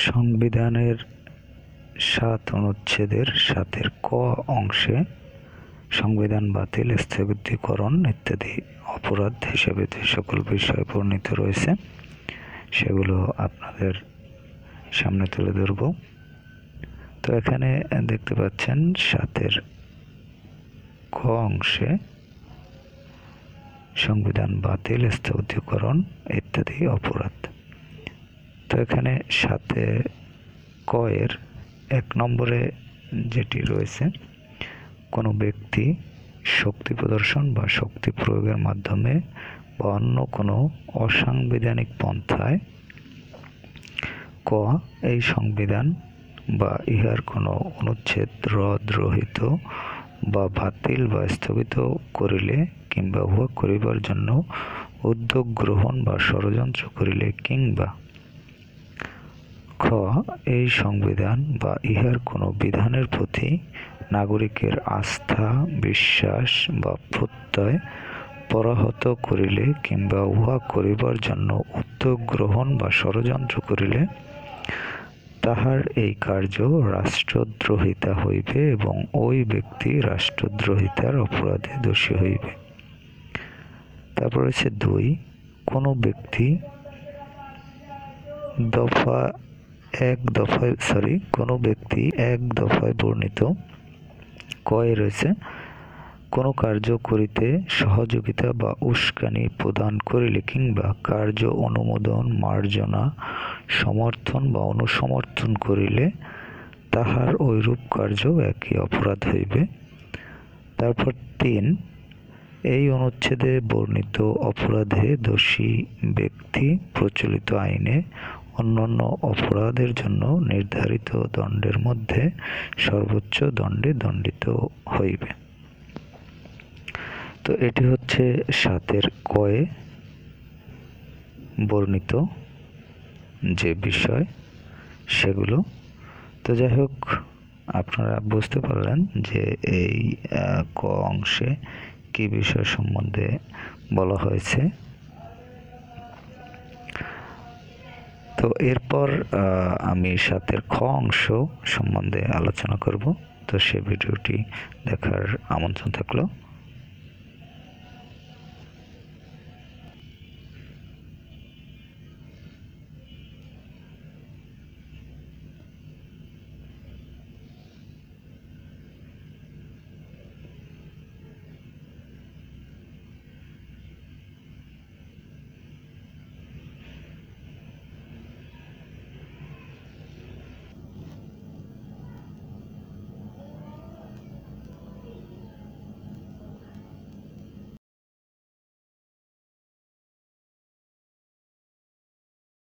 সংবিধানের ৭ অনুচ্ছেদের ৭-এর ক অংশে সংবিধান বাতিল, স্থগিতকরণ ইত্যাদি অপরাধ হিসেবে যে সকল বিষয় বর্ণিত রয়েছে সেগুলো আপনাদের সামনে তুলে ধরব। তো এখানে দেখতে পাচ্ছেন ৭-এর ক অংশে সংবিধান বাতিল, স্থগিতকরণ ইত্যাদি অপরাধ। তো এখানে ৭-এ ক এর ১ নম্বরে যেটি রয়েছে, কোনো ব্যক্তি শক্তি প্রদর্শন বা শক্তি প্রয়োগের মাধ্যমে বা অন্য কোনো অসাংবিধানিক পন্থায় ক এই সংবিধান বা ইহার কোনো অনুচ্ছেদ রহিত বা বাতিল বা স্থগিত করিলে কিংবা উহা করিবার জন্য উদ্যোগ গ্রহণ বা ষড়যন্ত্র করিলে কিংবা খ এই সংবিধান বা ইহার কোনো বিধানের প্রতি নাগরিকের আস্থা, বিশ্বাস বা প্রত্যয় পরাহত করিলে কিংবা উহা করিবার জন্য উদ্যোগ গ্রহণ বা ষড়যন্ত্র করিলে তাহার এই কার্য রাষ্ট্রদ্রোহিতা হইবে এবং ওই ব্যক্তি রাষ্ট্রদ্রোহিতার অপরাধে দোষী হইবে। তারপর হচ্ছে ২, কোনো ব্যক্তি এক দফায় বর্ণিত কয়ে রয়েছে, কোনো কার্য করিতে সহযোগিতা বা উস্কানি প্রদান করিলে কিংবা কার্য অনুমোদন, মার্জনা, সমর্থন বা অনুসমর্থন করিলে তাহার ঐরূপ কার্য একই অপরাধ হইবে। তারপর ৩, এই অনুচ্ছেদে বর্ণিত অপরাধে দোষী ব্যক্তি প্রচলিত আইনে অন্যান্য অপরাধের জন্য নির্ধারিত দণ্ডের মধ্যে সর্বোচ্চ দণ্ডে দণ্ডিত হইবে। তো এটি হচ্ছে ৭-এর কয়ে বর্ণিত যে বিষয় সেগুলো। তো যাই হোক, আপনারা বুঝতে পারলেন যে এই ক অংশে কি বিষয় সম্বন্ধে বলা হয়েছে। তো এরপর আমি ৭-এর খ অংশ সম্বন্ধে আলোচনা করব। তো সে ভিডিওটি দেখার আমন্ত্রণ থাকলো।